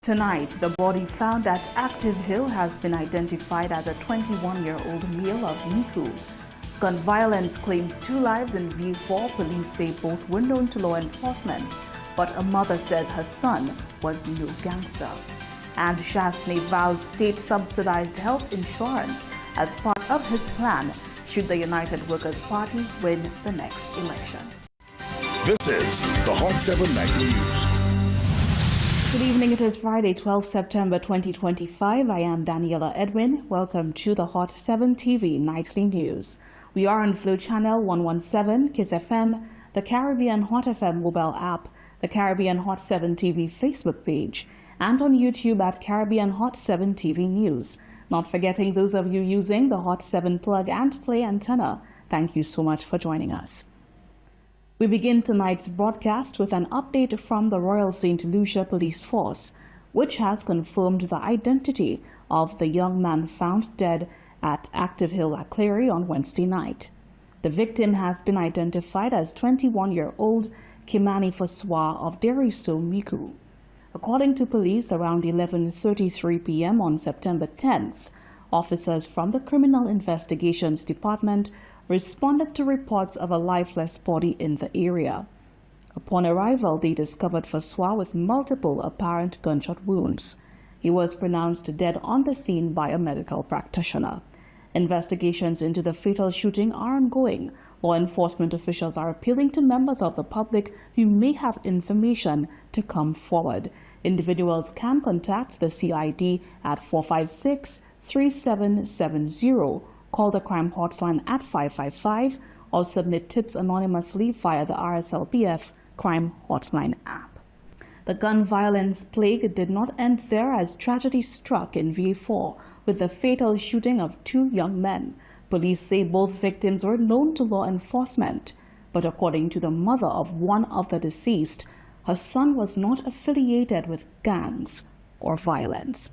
Tonight, the body found at Active Hill has been identified as a 21-year-old male of Miku. Gun violence claims 2 lives in V4. Police say both were known to law enforcement, but a mother says her son was no gangster. And Chasney vows state-subsidized health insurance as part of his plan should the United Workers' Party win the next election. This is the Hot 7 Nightly News. Good evening. It is Friday, 12 September 2025. I am Daniela Edwin. Welcome to the Hot 7 TV Nightly News. We are on Flow Channel 117, Kiss FM, the Caribbean Hot FM mobile app, the Caribbean Hot 7 TV Facebook page, and on YouTube at Caribbean Hot 7 TV News. Not forgetting those of you using the Hot 7 plug and play antenna. Thank you so much for joining us. We begin tonight's broadcast with an update from the Royal St. Lucia Police Force, which has confirmed the identity of the young man found dead at Active Hill Aclery on Wednesday night. The victim has been identified as 21-year-old Kimani Foswa of Deriso, Miku. According to police, around 11:33 p.m. on September 10th, officers from the Criminal Investigations Department responded to reports of a lifeless body in the area. Upon arrival, they discovered Foswa with multiple apparent gunshot wounds. He was pronounced dead on the scene by a medical practitioner. Investigations into the fatal shooting are ongoing. Law enforcement officials are appealing to members of the public who may have information to come forward. Individuals can contact the CID at 456-3770, call the crime hotline at 555, or submit tips anonymously via the RSLPF crime hotline app. The gun violence plague did not end there as tragedy struck in V4 with the fatal shooting of 2 young men. Police say both victims were known to law enforcement, but according to the mother of one of the deceased, her son was not affiliated with gangs or violence.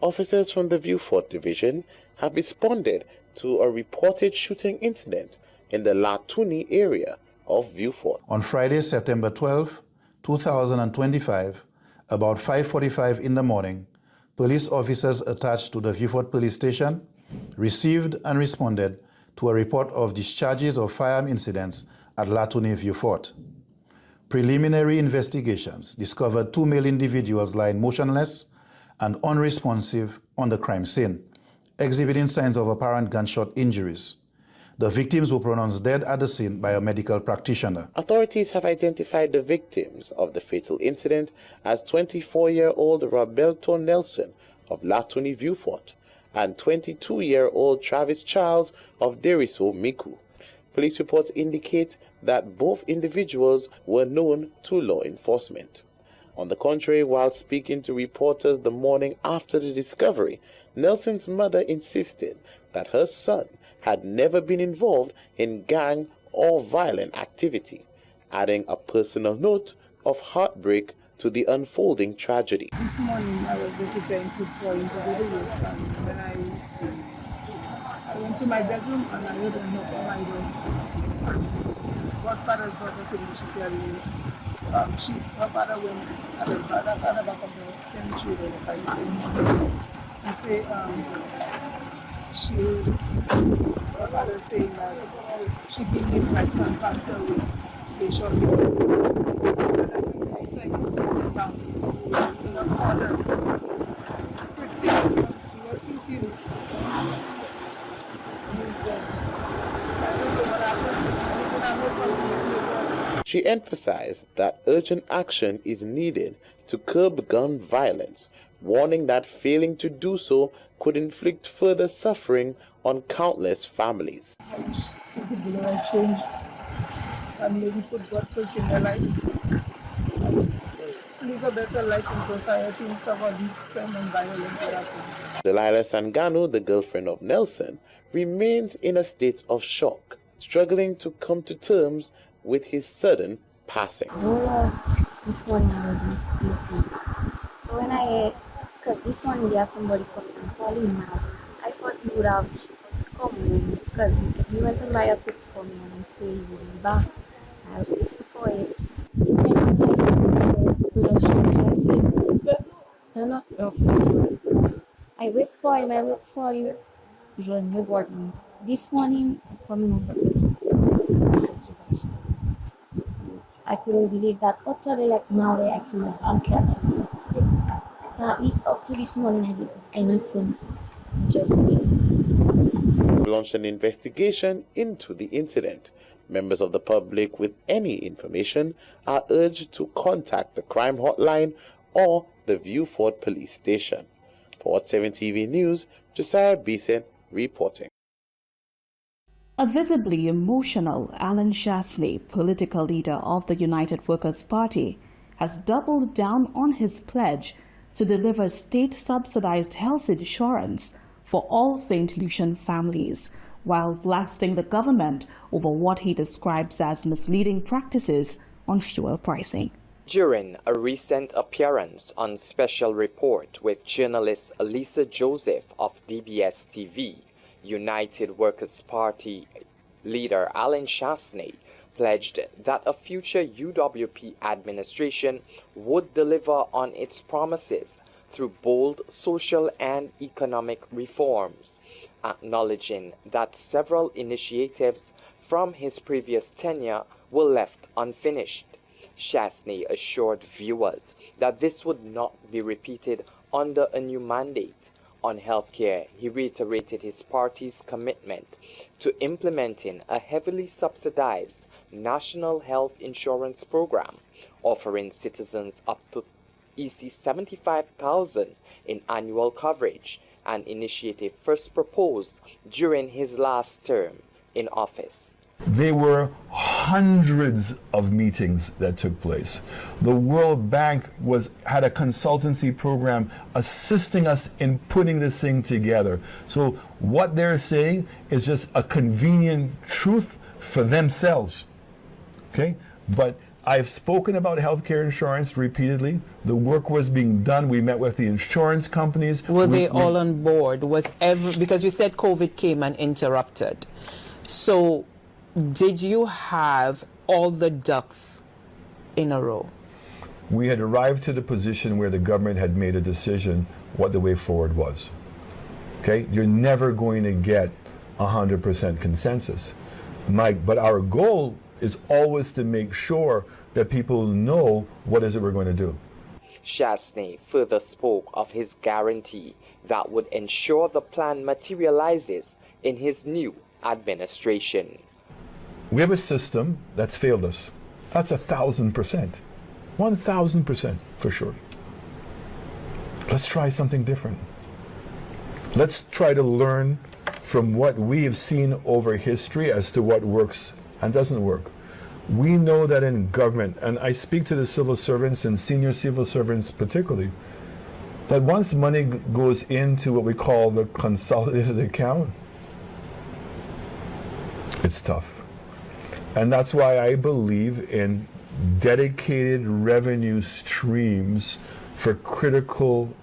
Officers from the Vieux Fort Division have responded to a reported shooting incident in the Latuni area of Vieux Fort. On Friday, September 12, 2025, about 5:45 in the morning, police officers attached to the Vieux Fort Police Station received and responded to a report of discharges of firearm incidents at Latuni, Vieux Fort. Preliminary investigations discovered 2 male individuals lying motionless and unresponsive on the crime scene, exhibiting signs of apparent gunshot injuries. The victims were pronounced dead at the scene by a medical practitioner. Authorities have identified the victims of the fatal incident as 24-year-old Roberto Nelson of Latuni, Vieux Fort and 22-year-old Travis Charles of Deriso, Miku. Police reports indicate that both individuals were known to law enforcement. On the contrary, while speaking to reporters the morning after the discovery, Nelson's mother insisted that her son had never been involved in gang or violent activity, adding a personal note of heartbreak to the unfolding tragedy. This morning I was preparing food for him to go to work, and when I went to my bedroom and I heard a knock on my door. His godfather's daughter came and she tell me her father went at the back of the cemetery where the party cemetery. He said her father saying that she believed my son passed away. They shot him. And I think he was sitting down in a corner. He was eating. He was there. I don't know what happened. She emphasized that urgent action is needed to curb gun violence, warning that failing to do so could inflict further suffering on countless families. I wish people will change and maybe put God first in their life and live a better life in society instead of this crime and violence that happen. Delilah Sangano, the girlfriend of Nelson, remains in a state of shock, struggling to come to terms with his sudden passing. This morning I was sleeping. So when because this morning they had somebody come and call him now. I thought he would have come home because he went to buy a cook for me and he said he would be back. I was waiting for him. And then after I spoke to him, not sure, so I said, they're not offering this one. I wait for him, usually reward me. This morning, coming over the system, I couldn't believe that utterly, like now they actually on track. Up to this morning, I did anything, just me. Launched an investigation into the incident. Members of the public with any information are urged to contact the crime hotline or the Vieux Fort police station. For Hot 7 TV News, Josiah Beeson reporting. A visibly emotional Alan Chasney, political leader of the United Workers' Party, has doubled down on his pledge to deliver state-subsidized health insurance for all St. Lucian families, while blasting the government over what he describes as misleading practices on fuel pricing. During a recent appearance on Special Report with journalist Elisa Joseph of DBS TV, United Workers' Party leader Alan Chasney pledged that a future UWP administration would deliver on its promises through bold social and economic reforms, acknowledging that several initiatives from his previous tenure were left unfinished. Chasney assured viewers that this would not be repeated under a new mandate. On healthcare, he reiterated his party's commitment to implementing a heavily subsidized national health insurance program, offering citizens up to EC 75,000 in annual coverage, an initiative first proposed during his last term in office. There were hundreds of meetings that took place. The World Bank had a consultancy program assisting us in putting this thing together. So what they're saying is just a convenient truth for themselves. Okay? But I've spoken about healthcare insurance repeatedly. The work was being done. We met with the insurance companies. Were they all on board? Because you said COVID came and interrupted. So did you have all the ducks in a row? We had arrived to the position where the government had made a decision what the way forward was. Okay? You're never going to get 100% consensus. But our goal is always to make sure that people know what is it we're going to do. Chasney further spoke of his guarantee that would ensure the plan materializes in his new administration. We have a system that's failed us. That's 1,000%. 1,000% for sure. Let's try something different. Let's try to learn from what we have seen over history as to what works and doesn't work. We know that in government, and I speak to the civil servants and senior civil servants particularly, that once money goes into what we call the consolidated account, it's tough. And that's why I believe in dedicated revenue streams for critical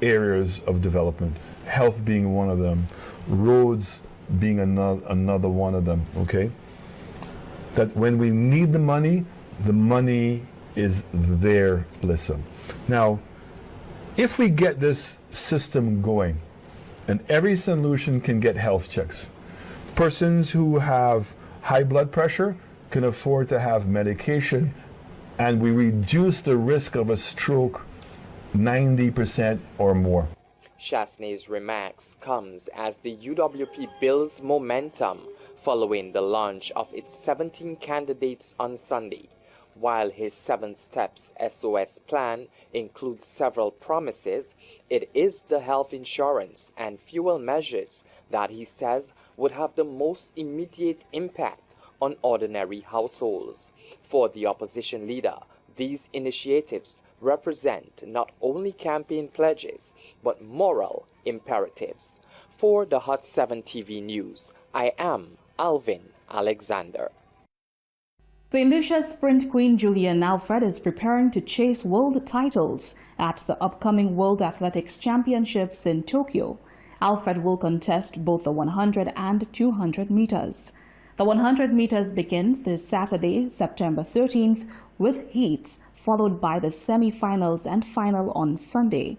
areas of development, health being one of them, roads being another one of them, okay? That when we need the money is there, listen. Now, if we get this system going, and every St. Lucian can get health checks, persons who have high blood pressure can afford to have medication, and we reduce the risk of a stroke 90% or more. Chasney's remarks comes as the UWP builds momentum following the launch of its 17 candidates on Sunday. While his 7 steps SOS plan includes several promises, it is the health insurance and fuel measures that he says would have the most immediate impact on ordinary households. For the opposition leader, these initiatives represent not only campaign pledges, but moral imperatives. For the Hot 7 TV News, I am Alvin Alexander. St. Lucia's sprint queen Julian Alfred is preparing to chase world titles at the upcoming World Athletics Championships in Tokyo. Alfred will contest both the 100 and 200 meters. The 100 meters begins this Saturday, September 13th, with heats, followed by the semi-finals and final on Sunday.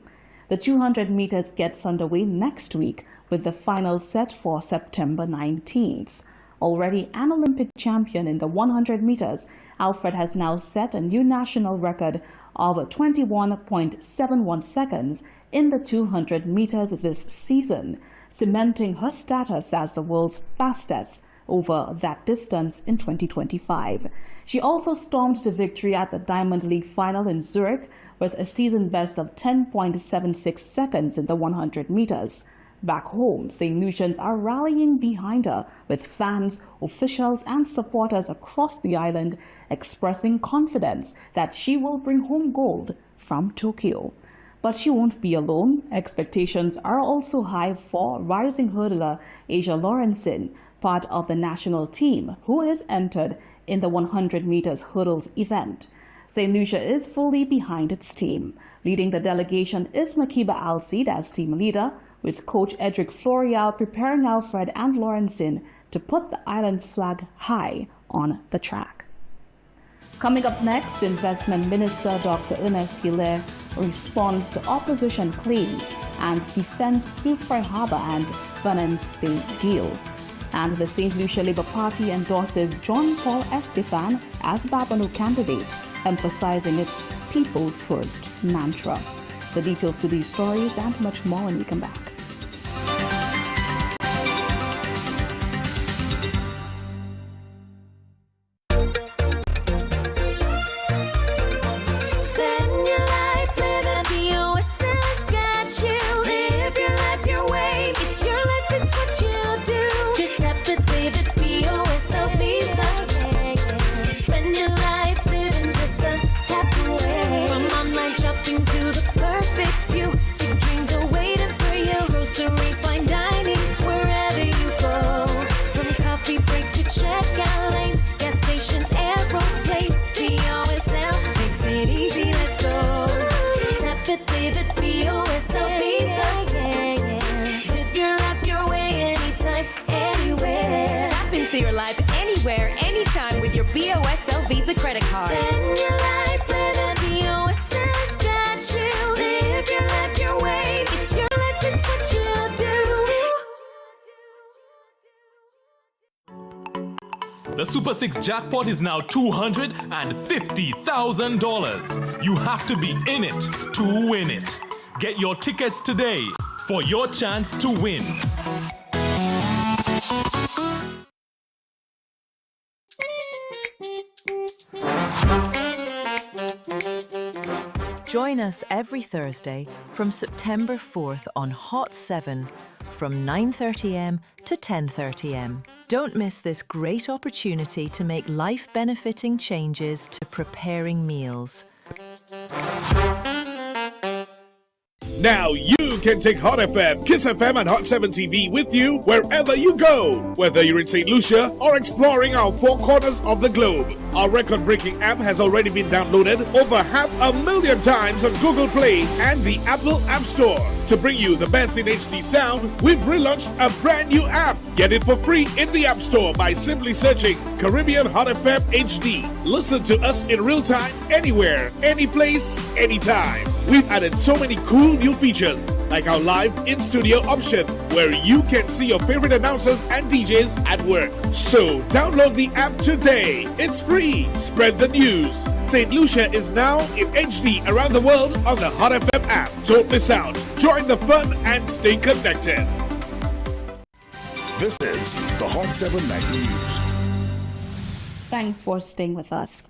The 200 meters gets underway next week, with the final set for September 19th. Already an Olympic champion in the 100 meters, Alfred has now set a new national record of 21.71 seconds in the 200 meters this season, cementing her status as the world's fastest over that distance in 2025. She also stormed to victory at the Diamond League final in Zurich with a season best of 10.76 seconds in the 100 meters. Back home, St. Lucians are rallying behind her, with fans, officials, and supporters across the island expressing confidence that she will bring home gold from Tokyo. But she won't be alone. Expectations are also high for rising hurdler Asia Lawrenson, part of the national team, who is entered in the 100 meters hurdles event. St. Lucia is fully behind its team. Leading the delegation is Makiba Alcide as team leader, with coach Edric Florial preparing Alfred and Lawrenson to put the island's flag high on the track. Coming up next, Investment Minister Dr. Ernest Hilaire responds to opposition claims and defends Soufrière Harbour and Bunance Bay deal. And the St. Lucia Labour Party endorses John Paul Estefan as Babonneau candidate, emphasizing its people first mantra. The details to these stories and much more when we come back. Your life anywhere, anytime with your BOSL Visa credit card. Spend your life living BOSL's got you. Live your life your way. It's your life, it's what you do. The Super 6 jackpot is now $250,000. You have to be in it to win it. Get your tickets today for your chance to win. Join us every Thursday from September 4th on Hot 7 from 9:30am to 10:30am. Don't miss this great opportunity to make life-benefiting changes to preparing meals. Now you can take Hot FM, Kiss FM, and Hot 7 TV with you wherever you go. Whether you're in St. Lucia or exploring our four corners of the globe. Our record-breaking app has already been downloaded over 500,000 times on Google Play and the Apple App Store. To bring you the best in HD sound, we've relaunched a brand new app. Get it for free in the App Store by simply searching Caribbean Hot FM HD. Listen to us in real time, anywhere, any place, anytime. We've added so many cool new features, like our live in-studio option, where you can see your favorite announcers and DJs at work. So download the app today. It's free. Spread the news. St. Lucia is now in HD around the world on the Hot FM app. Don't miss out. Join the fun and stay connected. This is the Hot 7 Nightly News. Thanks for staying with us.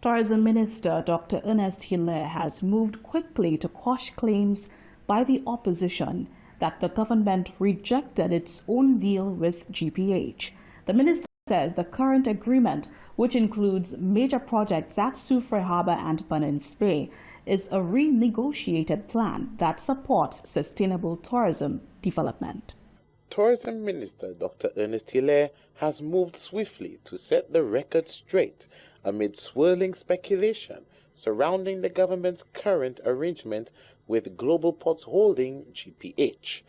Tourism Minister Dr. Ernest Hilaire has moved quickly to quash claims by the opposition that the government rejected its own deal with GPH. The minister says the current agreement, which includes major projects at Soufrière Harbour and Bunance Bay, is a renegotiated plan that supports sustainable tourism development. Tourism Minister Dr. Ernest Hilaire has moved swiftly to set the record straight amid swirling speculation surrounding the government's current arrangement with Global Ports Holding GPH.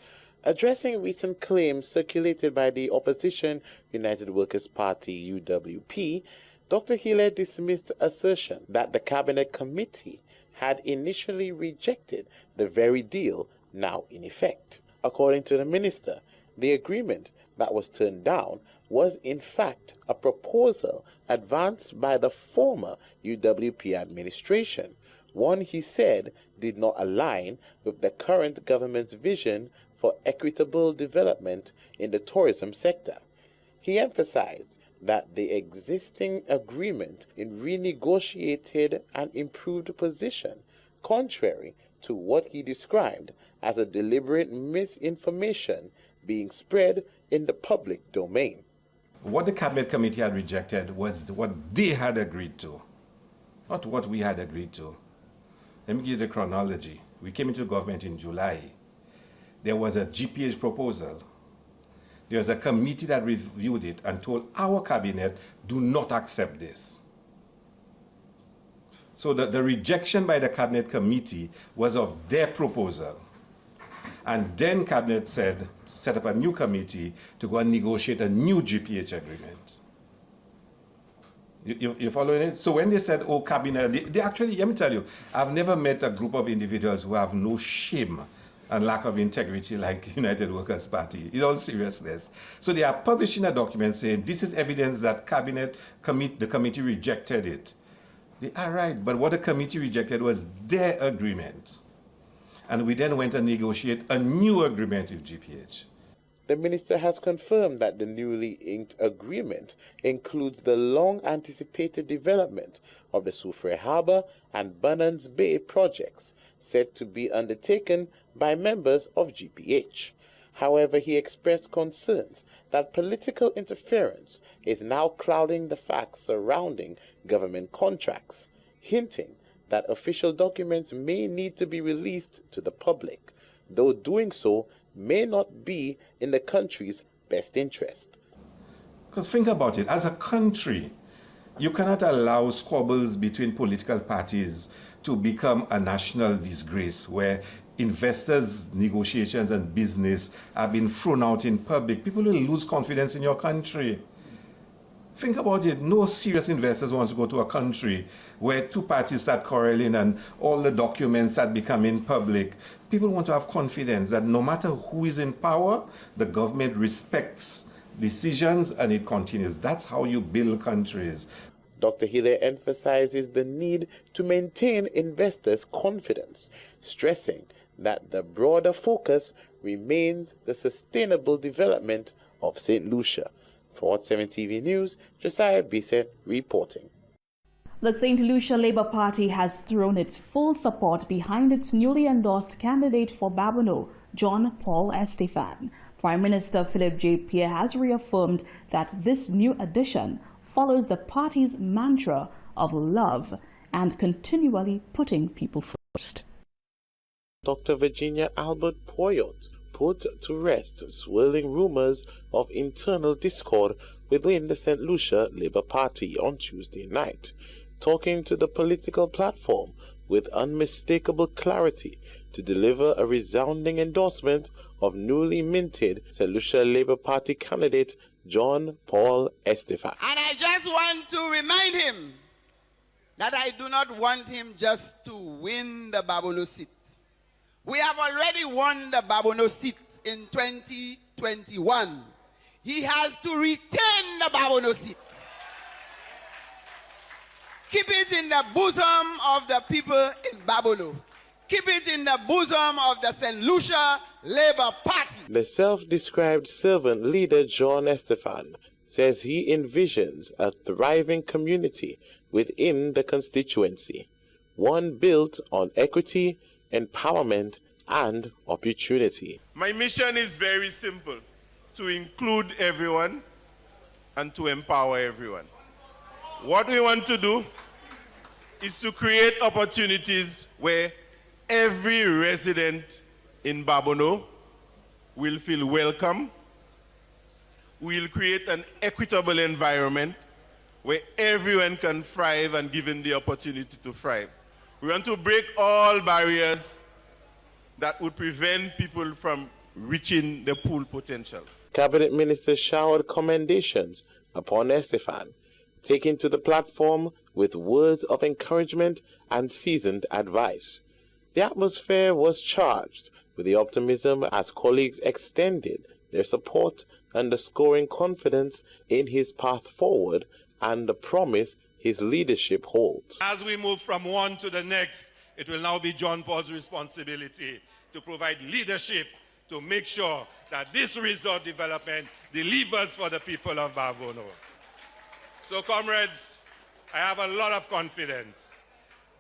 Addressing recent claims circulated by the opposition United Workers' Party UWP, Dr. Healy dismissed assertion that the Cabinet Committee had initially rejected the very deal now in effect. According to the minister, the agreement that was turned down was in fact a proposal advanced by the former UWP administration, one he said did not align with the current government's vision for equitable development in the tourism sector. He emphasized that the existing agreement in renegotiated and improved position, contrary to what he described as a deliberate misinformation being spread in the public domain. What the Cabinet Committee had rejected was what they had agreed to, not what we had agreed to. Let me give you the chronology. We came into government in July. There was a GPH proposal. There was a committee that reviewed it and told our cabinet, do not accept this. So the rejection by the Cabinet Committee was of their proposal. And then Cabinet said, set up a new committee to go and negotiate a new GPH agreement. You following it? So when they said, oh, Cabinet, they actually, let me tell you, I've never met a group of individuals who have no shame and lack of integrity like United Workers' Party, in all seriousness. So they are publishing a document saying, this is evidence that the committee rejected it. They are right, but what the committee rejected was their agreement. And we then went and negotiated a new agreement with GPH. The minister has confirmed that the newly inked agreement includes the long-anticipated development of the Soufriere Harbour and Bunans Bay projects, said to be undertaken by members of GPH. However, he expressed concerns that political interference is now clouding the facts surrounding government contracts, hinting that official documents may need to be released to the public, though doing so may not be in the country's best interest. Because think about it, as a country, you cannot allow squabbles between political parties to become a national disgrace where investors' negotiations and business are being thrown out in public. People will lose confidence in your country. Think about it. No serious investors want to go to a country where two parties start quarreling and all the documents start becoming public. People want to have confidence that no matter who is in power, the government respects decisions and it continues. That's how you build countries. Dr. Healy emphasizes the need to maintain investors' confidence, stressing that the broader focus remains the sustainable development of St. Lucia. For Hot 7 TV News, Josiah Bissett reporting. The St. Lucia Labour Party has thrown its full support behind its newly endorsed candidate for Babonneau, John Paul Estefan. Prime Minister Philip J. Pierre has reaffirmed that this new addition follows the party's mantra of love and continually putting people first. Dr. Virginia Albert Poyot put to rest swirling rumors of internal discord within the St. Lucia Labour Party on Tuesday night, talking to the political platform with unmistakable clarity to deliver a resounding endorsement of newly minted St. Lucia Labour Party candidate John Paul Estefan. And I just want to remind him that I do not want him just to win the Babonneau seat. We have already won the Babonneau seat in 2021. He has to retain the Babonneau seat. Keep it in the bosom of the people in Babonneau. Keep it in the bosom of the St. Lucia Labour Party. The self-described servant leader John Estefan says he envisions a thriving community within the constituency, one built on equity, empowerment, and opportunity. My mission is very simple: to include everyone and to empower everyone. What we want to do is to create opportunities where every resident in Babonneau will feel welcome. We'll create an equitable environment where everyone can thrive and given the opportunity to thrive. We want to break all barriers that would prevent people from reaching the full potential. Cabinet ministers showered commendations upon Estefan, taking to the platform with words of encouragement and seasoned advice. The atmosphere was charged with the optimism as colleagues extended their support, underscoring confidence in his path forward and the promise his leadership holds. As we move from one to the next, it will now be John Paul's responsibility to provide leadership to make sure that this resort development delivers for the people of Barbono. So, comrades, I have a lot of confidence.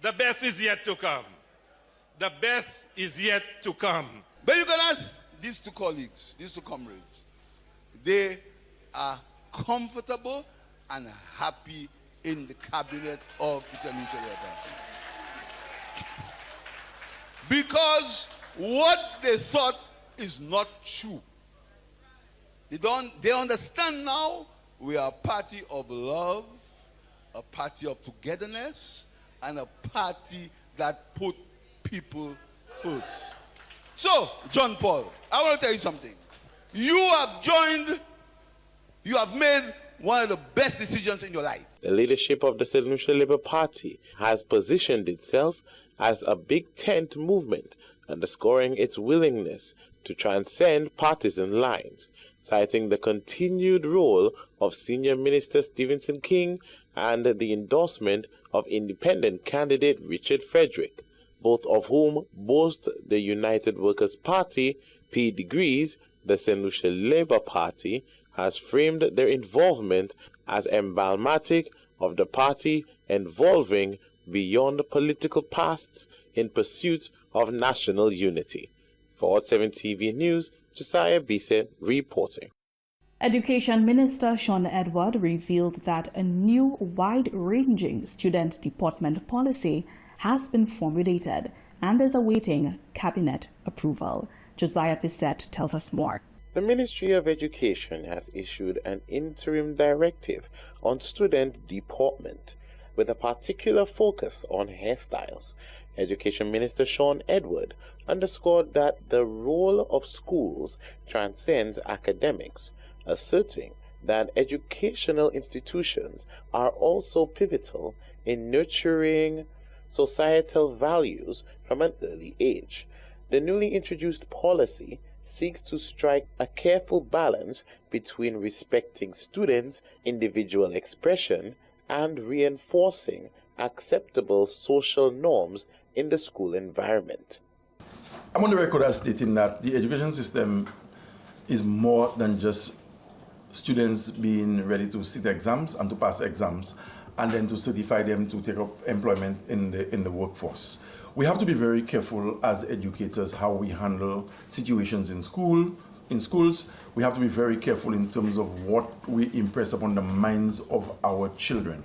The best is yet to come. The best is yet to come. But you can ask these two colleagues, these two comrades, they are comfortable and happy in the cabinet of Mr. Lucia Leopard. Because what they thought is not true. They understand now we are a party of love, a party of togetherness, and a party that put people first. So, John Paul, I want to tell you something. You have made one of the best decisions in your life. The leadership of the St. Lucia Labour Party has positioned itself as a big tent movement, underscoring its willingness to transcend partisan lines, citing the continued role of Senior Minister Stevenson King and the endorsement of independent candidate Richard Frederick, both of whom boast the United Workers' Party. P. Degrees, the St. Lucia Labour Party, has framed their involvement as emblematic of the party evolving beyond political pasts in pursuit of national unity. For Hot 7 TV News, Josiah Bise reporting. Education Minister Sean Edward revealed that a new wide-ranging student deportment policy has been formulated and is awaiting cabinet approval. Josiah Bissett tells us more. The Ministry of Education has issued an interim directive on student deportment with a particular focus on hairstyles. Education Minister Sean Edward underscored that the role of schools transcends academics, asserting that educational institutions are also pivotal in nurturing societal values from an early age. The newly introduced policy seeks to strike a careful balance between respecting students' individual expression and reinforcing acceptable social norms in the school environment. I'm on the record as stating that the education system is more than just students being ready to sit exams and to pass exams and then to certify them to take up employment in the workforce. We have to be very careful as educators how we handle situations in schools. We have to be very careful in terms of what we impress upon the minds of our children.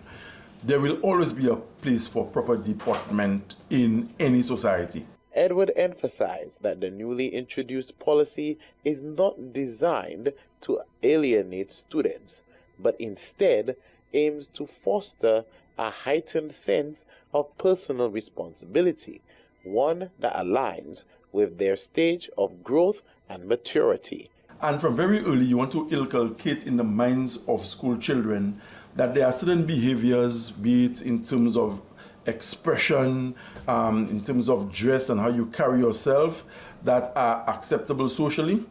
There will always be a place for proper deportment in any society. Edward emphasized that the newly introduced policy is not designed to alienate students, but instead aims to foster a heightened sense of personal responsibility, one that aligns with their stage of growth and maturity. And from very early, you want to inculcate in the minds of school children that there are certain behaviors, be it in terms of expression, in terms of dress and how you carry yourself, that are acceptable socially.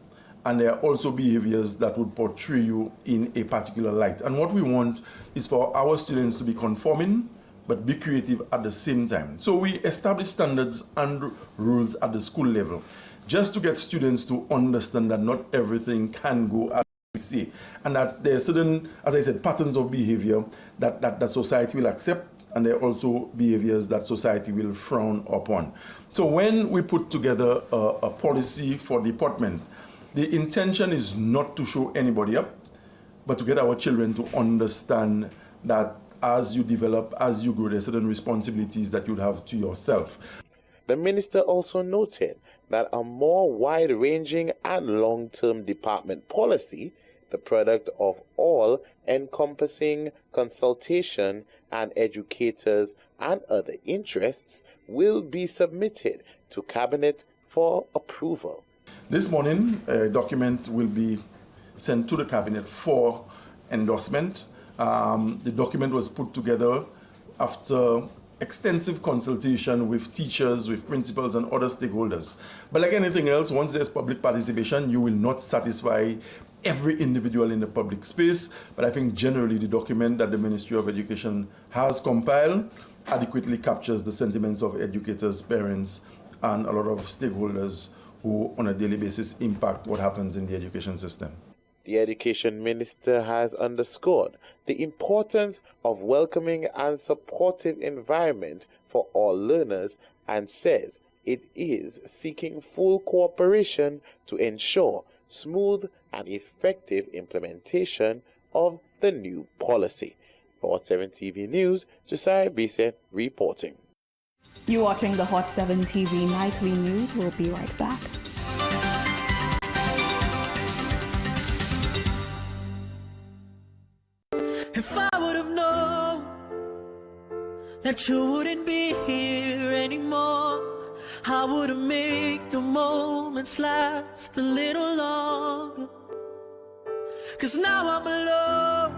And there are also behaviors that would portray you in a particular light. And what we want is for our students to be conforming, but be creative at the same time. So we establish standards and rules at the school level, just to get students to understand that not everything can go as we say, and that there are certain, as I said, patterns of behavior that society will accept, and there are also behaviors that society will frown upon. So when we put together a policy for deportment, the intention is not to show anybody up, but to get our children to understand that as you develop, as you grow, there are certain responsibilities that you'd have to yourself. The minister also noted that a more wide-ranging and long-term department policy, the product of all encompassing consultation and educators and other interests, will be submitted to Cabinet for approval. This morning, a document will be sent to the Cabinet for endorsement. The document was put together after extensive consultation with teachers, with principals, and other stakeholders. But like anything else, once there's public participation, you will not satisfy every individual in the public space. But I think generally the document that the Ministry of Education has compiled adequately captures the sentiments of educators, parents, and a lot of stakeholders who on a daily basis impact what happens in the education system. The Education Minister has underscored the importance of welcoming and supportive environment for all learners and says it is seeking full cooperation to ensure smooth and effective implementation of the new policy. For Hot 7 TV News, Josiah Bise reporting. You're watching the Hot 7 TV Nightly News. We'll be right back. If I would have known that you wouldn't be here anymore, I would have made the moments last a little longer. 'Cause now I'm alone,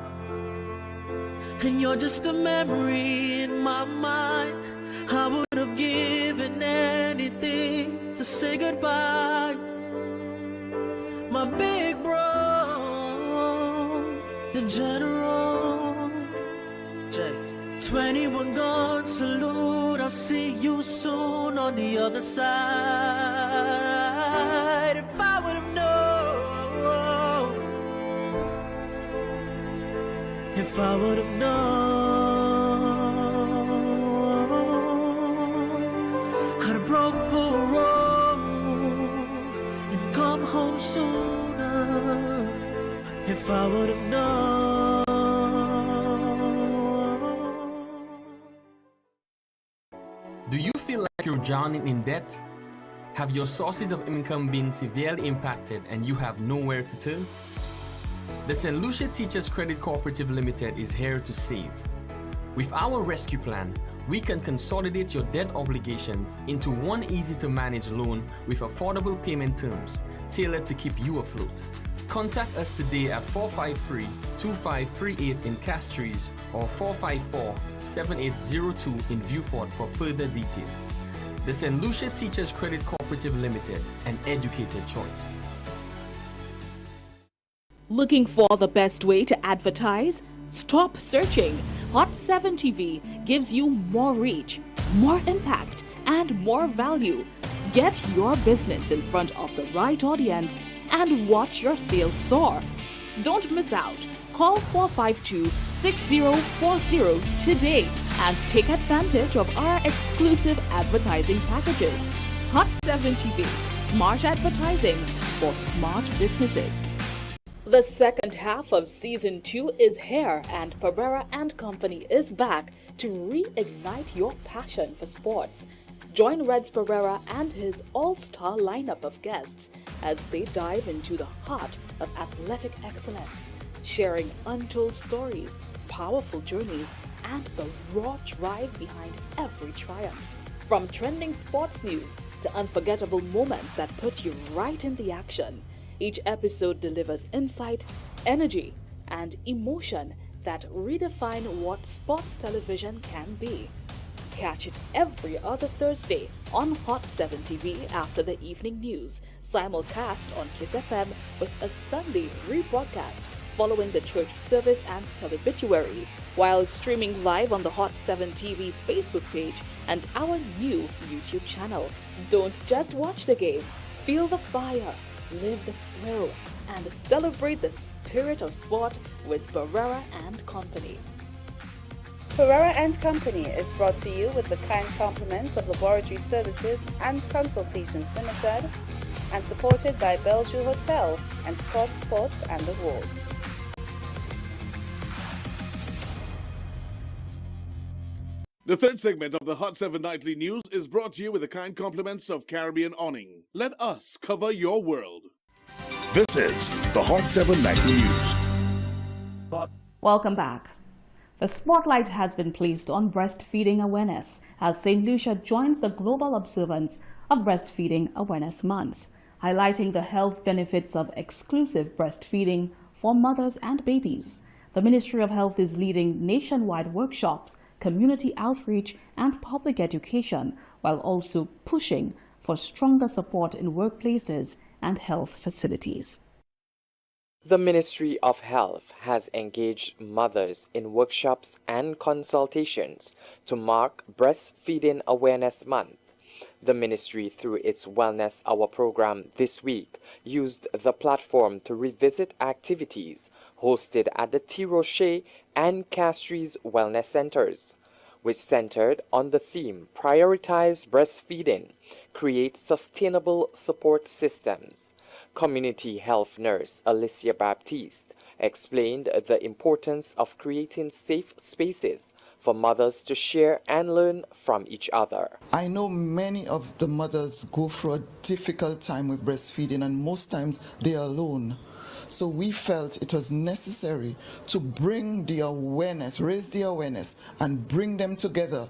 and you're just a memory in my mind. I would have given anything to say goodbye. My big bro, the general. 21 gun salute, I'll see you soon on the other side. If I would have known, if I would have known, I'd have broke parole and come home sooner. If I would have known. Do you feel like you're drowning in debt? Have your sources of income been severely impacted and you have nowhere to turn? The St. Lucia Teachers Credit Cooperative Limited is here to save. With our rescue plan, we can consolidate your debt obligations into one easy-to-manage loan with affordable payment terms, tailored to keep you afloat. Contact us today at 453-2538 in Castries or 454-7802 in Viewfort for further details. The St. Lucia Teachers Credit Cooperative Limited, an educated choice. Looking for the best way to advertise? Stop searching. Hot 7 TV gives you more reach, more impact, and more value. Get your business in front of the right audience and watch your sales soar. Don't miss out. Call 452-6040 today and take advantage of our exclusive advertising packages. Hot 7 TV, smart advertising for smart businesses. The second half of Season 2 is here, and Pereira and Company is back to reignite your passion for sports. Join Reds Pereira and his all-star lineup of guests as they dive into the heart of athletic excellence, sharing untold stories, powerful journeys, and the raw drive behind every triumph. From trending sports news to unforgettable moments that put you right in the action, each episode delivers insight, energy, and emotion that redefine what sports television can be. Catch it every other Thursday on Hot 7 TV after the evening news, simulcast on Kiss FM with a Sunday rebroadcast following the church service and telebituaries, while streaming live on the Hot 7 TV Facebook page and our new YouTube channel. Don't just watch the game, feel the fire, live the thrill, and celebrate the spirit of sport with Pereira and Company. Pereira and Company is brought to you with the kind compliments of Laboratory Services and Consultations Limited and supported by Bellevue Hotel and Scott Sports and Awards. The third segment of the Hot 7 Nightly News is brought to you with the kind compliments of Caribbean Awning. Let us cover your world. This is the Hot 7 Nightly News. Welcome back. The spotlight has been placed on breastfeeding awareness as St. Lucia joins the global observance of Breastfeeding Awareness Month. highlighting the health benefits of exclusive breastfeeding for mothers and babies. The Ministry of Health is leading nationwide workshops, community outreach, and public education, while also pushing for stronger support in workplaces and health facilities. The Ministry of Health has engaged mothers in workshops and consultations to mark Breastfeeding Awareness Month. The ministry, through its Wellness Hour program this week, used the platform to revisit activities hosted at the T. Rocher and Castries Wellness Centers, which centered on the theme Prioritize Breastfeeding, Create Sustainable Support Systems. Community health nurse Alicia Baptiste explained the importance of creating safe spaces for mothers to share and learn from each other. I know many of the mothers go through a difficult time with breastfeeding, and most times they are alone. So we felt it was necessary to bring the awareness, raise the awareness, and bring them together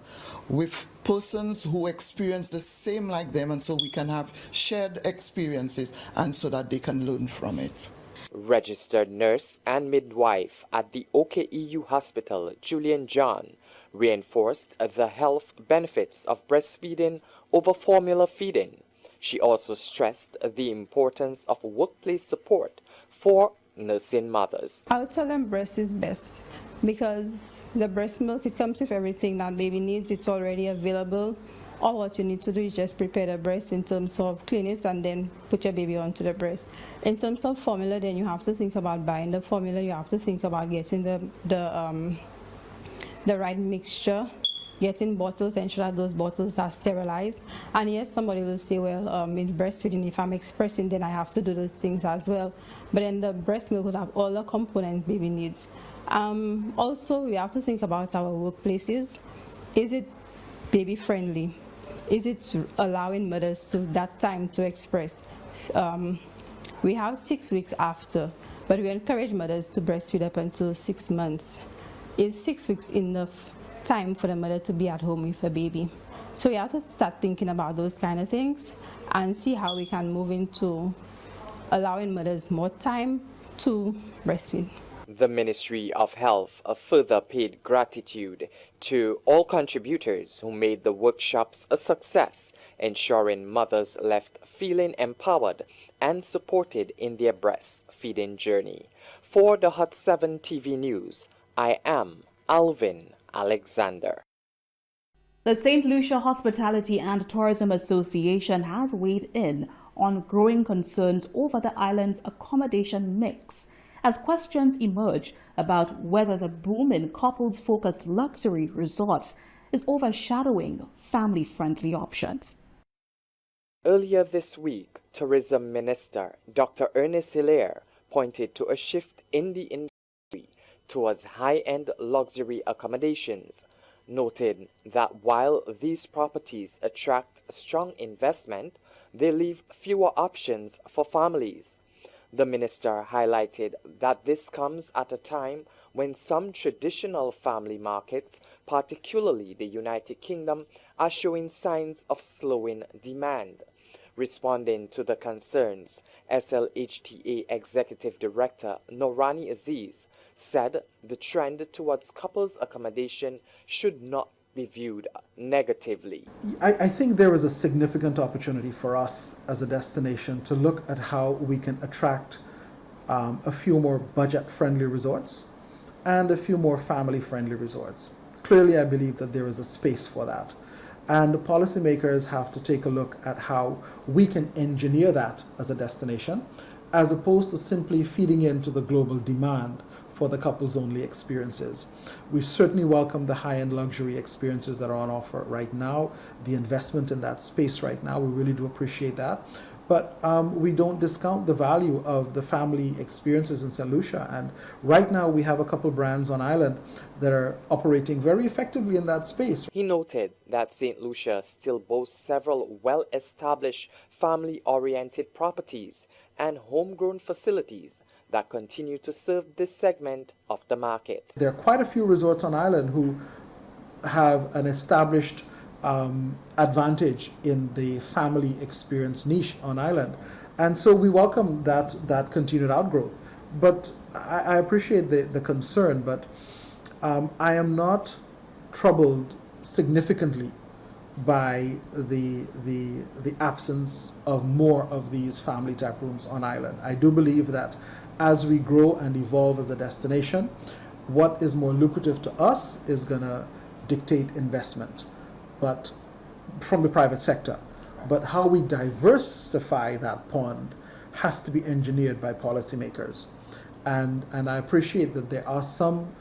with persons who experience the same like them, and so we can have shared experiences and so that they can learn from it. Registered nurse and midwife at the OKEU Hospital, Julian John, reinforced the health benefits of breastfeeding over formula feeding. She also stressed the importance of workplace support for nursing mothers. I would tell them breast is best because the breast milk, it comes with everything that baby needs. It's already available. All what you need to do is just prepare the breast in terms of clean it and then put your baby onto the breast. In terms of formula, then you have to think about buying the formula. You have to think about getting the right mixture, getting bottles, ensure that those bottles are sterilized. And yes, somebody will say, well, in breastfeeding, if I'm expressing, then I have to do those things as well. But then the breast milk will have all the components baby needs. Also, we have to think about our workplaces. Is it baby friendly? Is it allowing mothers to that time to express? We have 6 weeks after, but we encourage mothers to breastfeed up until 6 months. Is 6 weeks enough time for the mother to be at home with her baby? So we have to start thinking about those kind of things and see how we can move into allowing mothers more time to breastfeed. The Ministry of Health further paid gratitude to all contributors who made the workshops a success, ensuring mothers left feeling empowered and supported in their breastfeeding journey. For the Hot 7 TV News, I am Alvin Alexander. The St. Lucia Hospitality and Tourism Association has weighed in on growing concerns over the island's accommodation mix, as questions emerge about whether the boom in couples-focused luxury resorts is overshadowing family-friendly options. Earlier this week, Tourism Minister Dr. Ernest Hilaire pointed to a shift in the industry towards high-end luxury accommodations, noted that while these properties attract strong investment, they leave fewer options for families. The minister highlighted that this comes at a time when some traditional family markets, particularly the United Kingdom, are showing signs of slowing demand. Responding to the concerns, SLHTA Executive Director Norani Aziz said the trend towards couples accommodation should not be viewed negatively. I think there is a significant opportunity for us as a destination to look at how we can attract a few more budget-friendly resorts and a few more family-friendly resorts. Clearly, I believe that there is a space for that. And the policymakers have to take a look at how we can engineer that as a destination, as opposed to simply feeding into the global demand for the couples-only experiences. We certainly welcome the high-end luxury experiences that are on offer right now, the investment in that space right now. We really do appreciate that. But we don't discount the value of the family experiences in St. Lucia. And right now we have a couple brands on island that are operating very effectively in that space. He noted that St. Lucia still boasts several well-established family-oriented properties and homegrown facilities that continue to serve this segment of the market. There are quite a few resorts on island who have an established advantage in the family experience niche on island. And so we welcome that continued outgrowth. But I appreciate the concern, but I am not troubled significantly by the absence of more of these family tap rooms on island. I do believe that as we grow and evolve as a destination, what is more lucrative to us is going to dictate investment, but from the private sector. But how we diversify that pond has to be engineered by policymakers. And I appreciate that there are some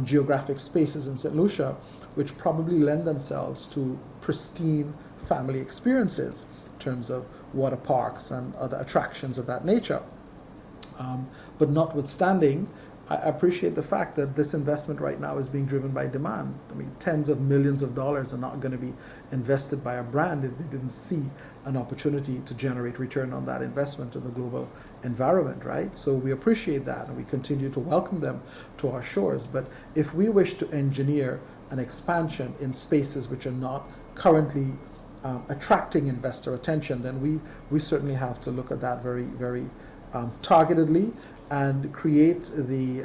geographic spaces in St. Lucia which probably lend themselves to pristine family experiences in terms of water parks and other attractions of that nature. But notwithstanding, I appreciate the fact that this investment right now is being driven by demand. I mean, tens of millions of dollars are not going to be invested by a brand if they didn't see an opportunity to generate return on that investment in the global environment, right? So we appreciate that, and we continue to welcome them to our shores. But if we wish to engineer an expansion in spaces which are not currently attracting investor attention, then we certainly have to look at that very, very targetedly and create the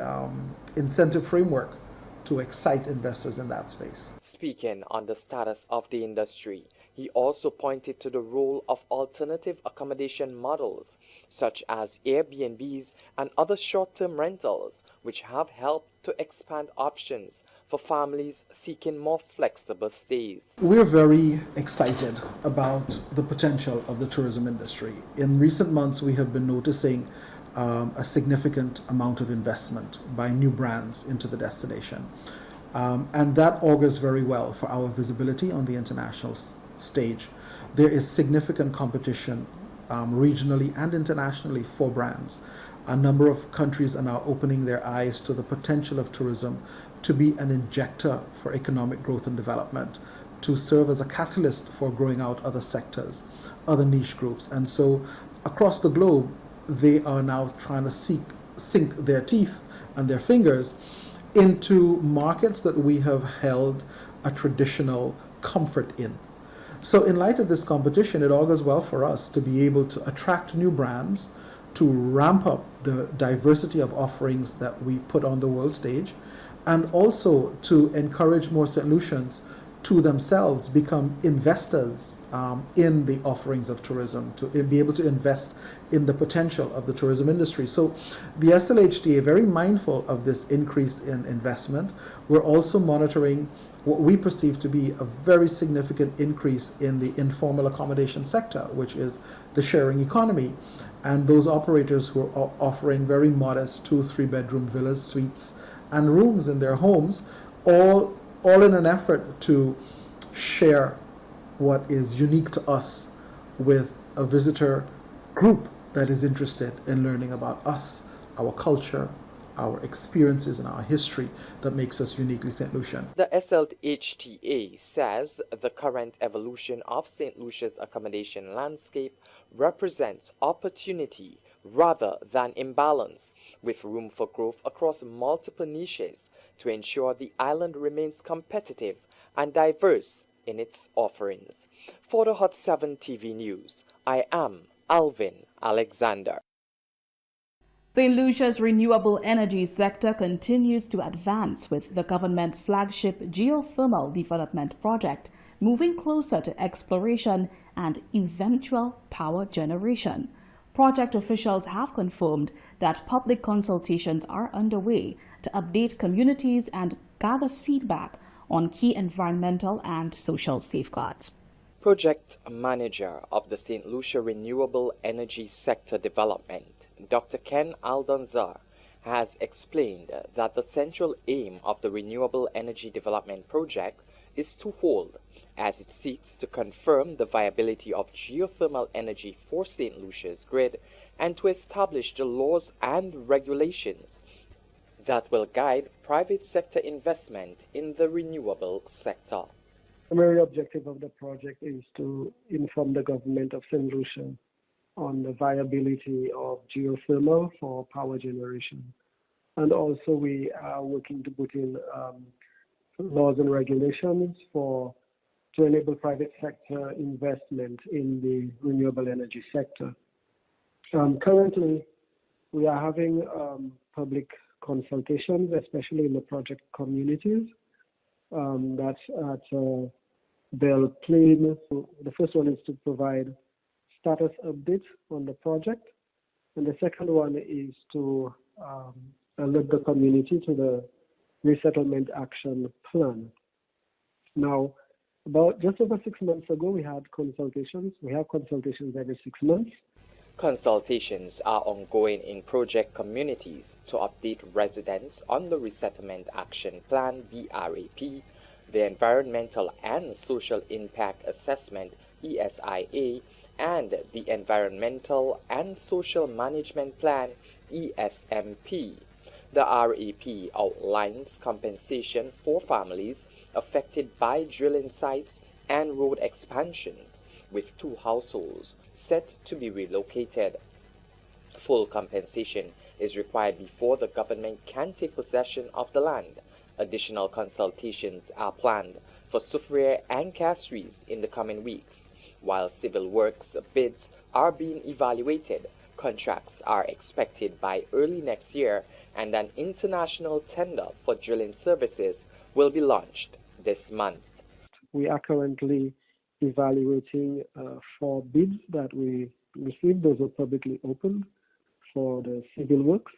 incentive framework to excite investors in that space. Speaking on the status of the industry, he also pointed to the role of alternative accommodation models, such as Airbnbs and other short-term rentals, which have helped to expand options for families seeking more flexible stays. We're very excited about the potential of the tourism industry. In recent months, we have been noticing a significant amount of investment by new brands into the destination. And that augurs very well for our visibility on the international stage. There is significant competition regionally and internationally for brands. A number of countries are now opening their eyes to the potential of tourism to be an injector for economic growth and development, to serve as a catalyst for growing out other sectors, other niche groups. And so across the globe, they are now trying to sink their teeth and their fingers into markets that we have held a traditional comfort in. So in light of this competition, it augurs well for us to be able to attract new brands, to ramp up the diversity of offerings that we put on the world stage, and also to encourage more St. Lucians to themselves become investors in the offerings of tourism, to be able to invest in the potential of the tourism industry. So the SLHDA, very mindful of this increase in investment, we're also monitoring what we perceive to be a very significant increase in the informal accommodation sector, which is the sharing economy. And those operators who are offering very modest 2-3 bedroom villas, suites, and rooms in their homes, all in an effort to share what is unique to us with a visitor group that is interested in learning about us, our culture, our experiences, and our history that makes us uniquely St. Lucian. The SLHTA says the current evolution of St. Lucia's accommodation landscape represents opportunity rather than imbalance, with room for growth across multiple niches to ensure the island remains competitive and diverse in its offerings. For the Hot 7 TV News, I am Alvin Alexander. St. Lucia's renewable energy sector continues to advance, with the government's flagship geothermal development project moving closer to exploration and eventual power generation. Project officials have confirmed that public consultations are underway to update communities and gather feedback on key environmental and social safeguards. Project Manager of the St. Lucia Renewable Energy Sector Development, Dr. Ken Aldonzar, has explained that the central aim of the Renewable Energy Development Project is twofold, as it seeks to confirm the viability of geothermal energy for St. Lucia's grid and to establish the laws and regulations that will guide private sector investment in the renewable sector. The primary objective of the project is to inform the government of St. Lucia on the viability of geothermal for power generation. And also we are working to put in laws and regulations to enable private sector investment in the renewable energy sector. Currently, we are having public consultations, especially in the project communities. That's at Belle Plaine. The first one is to provide status updates on the project, and the second one is to alert the community to the resettlement action plan. Now, about just over 6 months ago, we had consultations. We have consultations every 6 months. Consultations are ongoing in project communities to update residents on the Resettlement Action Plan (BRAP), the Environmental and Social Impact Assessment (ESIA), and the Environmental and Social Management Plan (ESMP). The RAP outlines compensation for families affected by drilling sites and road expansions, with 2 households set to be relocated. Full compensation is required before the government can take possession of the land. Additional consultations are planned for Soufriere and Castries in the coming weeks. While civil works bids are being evaluated, contracts are expected by early next year, and an international tender for drilling services will be launched this month. We are currently evaluating 4 bids that we received. Those are publicly opened for the civil works.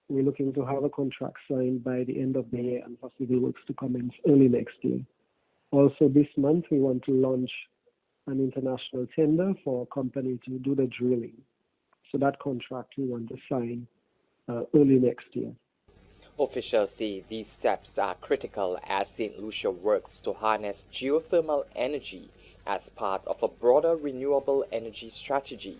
We're looking to have a contract signed by the end of the year and for civil works to commence early next year. Also this month, we want to launch an international tender for a company to do the drilling. So that contract we want to sign early next year. Officials say these steps are critical as St. Lucia works to harness geothermal energy as part of a broader renewable energy strategy,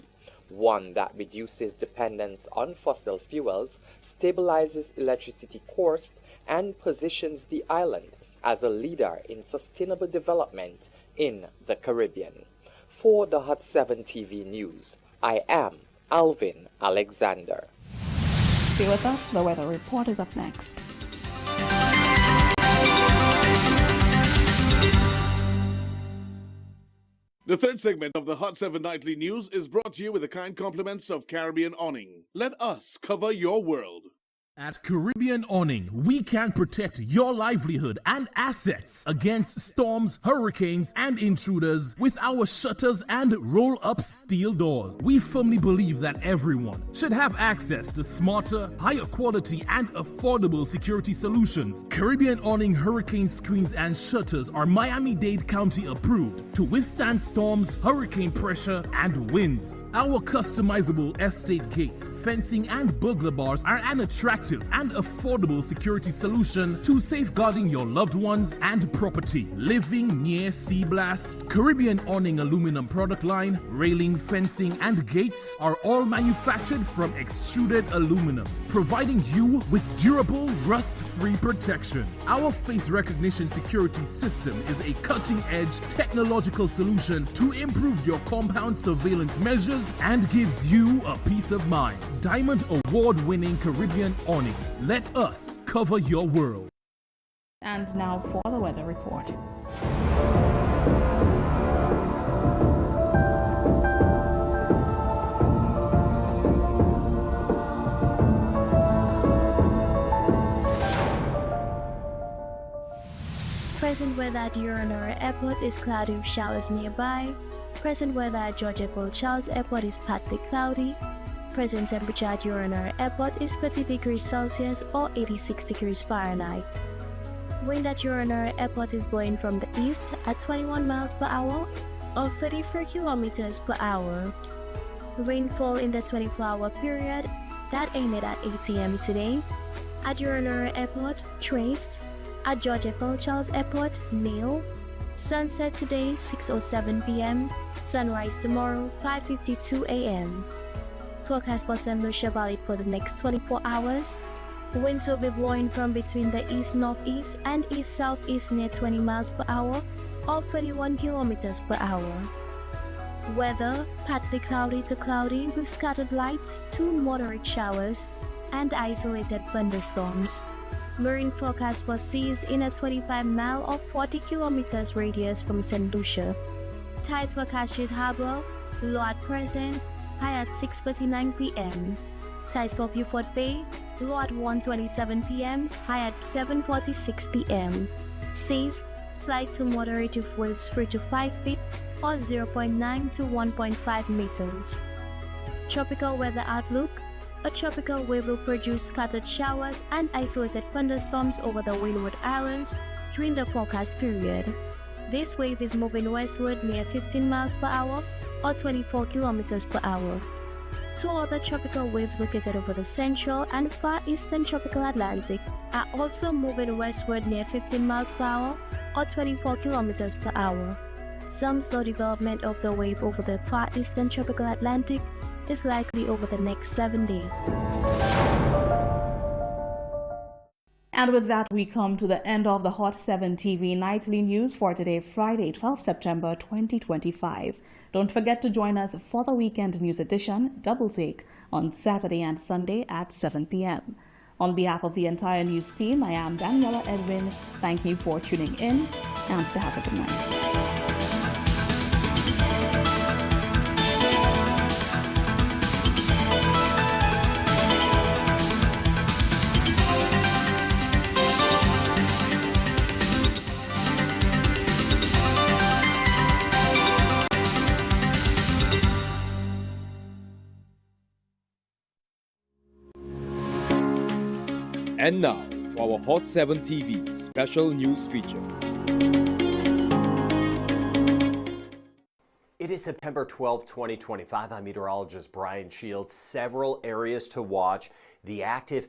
one that reduces dependence on fossil fuels, stabilizes electricity costs, and positions the island as a leader in sustainable development in the Caribbean. For the Hot 7 TV News, I am Alvin Alexander. Stay with us, the weather report is up next. The third segment of the Hot 7 Nightly News is brought to you with the kind compliments of Caribbean Awning. Let us cover your world. At Caribbean Awning, we can protect your livelihood and assets against storms, hurricanes, and intruders with our shutters and roll-up steel doors. We firmly believe that everyone should have access to smarter, higher quality, and affordable security solutions. Caribbean Awning hurricane screens and shutters are Miami-Dade County approved to withstand storms, hurricane pressure, and winds. Our customizable estate gates, fencing, and burglar bars are an attractive and affordable security solution to safeguarding your loved ones and property. Living near sea blast, Caribbean Awning aluminum product line, railing, fencing, and gates are all manufactured from extruded aluminum, providing you with durable, rust-free protection. Our face recognition security system is a cutting-edge technological solution to improve your compound surveillance measures and gives you a peace of mind. Diamond Award-winning Caribbean Awning. Let us cover your world. And now for the weather report. Present weather at Uranora Airport is cloudy with showers nearby. Present weather at George Port Charles Airport is partly cloudy. Present temperature at Uranora Airport is 30 degrees Celsius or 86 degrees Fahrenheit. Wind at Uranora Airport is blowing from the east at 21 miles per hour or 34 kilometers per hour. Rainfall in the 24-hour period that ended at 8 a.m. today at Uranora Airport, trace. At George Port Charles Airport, nil. Sunset today, 6:07 p.m. Sunrise tomorrow, 5:52 a.m. Forecast for St. Lucia Valley for the next 24 hours. Winds will be blowing from between the east-northeast and east-southeast near 20 miles per hour or 31 kilometers per hour. Weather, partly cloudy to cloudy with scattered light to moderate showers and isolated thunderstorms. Marine forecast for seas in a 25-mile or 40 kilometers radius from St. Lucia. Tides for Cashews Harbor, low at present, high at 6:49 p.m. Tides for Beaufort Bay, low at 1:27 p.m., high at 7:46 p.m. Seas, slight to moderate with waves 3 to 5 feet or 0.9 to 1.5 meters. Tropical weather outlook. A tropical wave will produce scattered showers and isolated thunderstorms over the Windward Islands during the forecast period. This wave is moving westward near 15 miles per hour or 24 kilometers per hour. Two other tropical waves located over the central and far eastern tropical Atlantic are also moving westward near 15 miles per hour or 24 kilometers per hour. Some slow development of the wave over the far eastern tropical Atlantic is likely over the next 7 days. And with that, we come to the end of the Hot 7 TV Nightly News for today, Friday, 12 September 2025. Don't forget to join us for the weekend news edition, Double Take, on Saturday and Sunday at 7 p.m. On behalf of the entire news team, I am Daniela Edwin. Thank you for tuning in and have a good night. And now, for our Hot 7 TV special news feature. It is September 12, 2025. I'm meteorologist Brian Shields. Several areas to watch. The active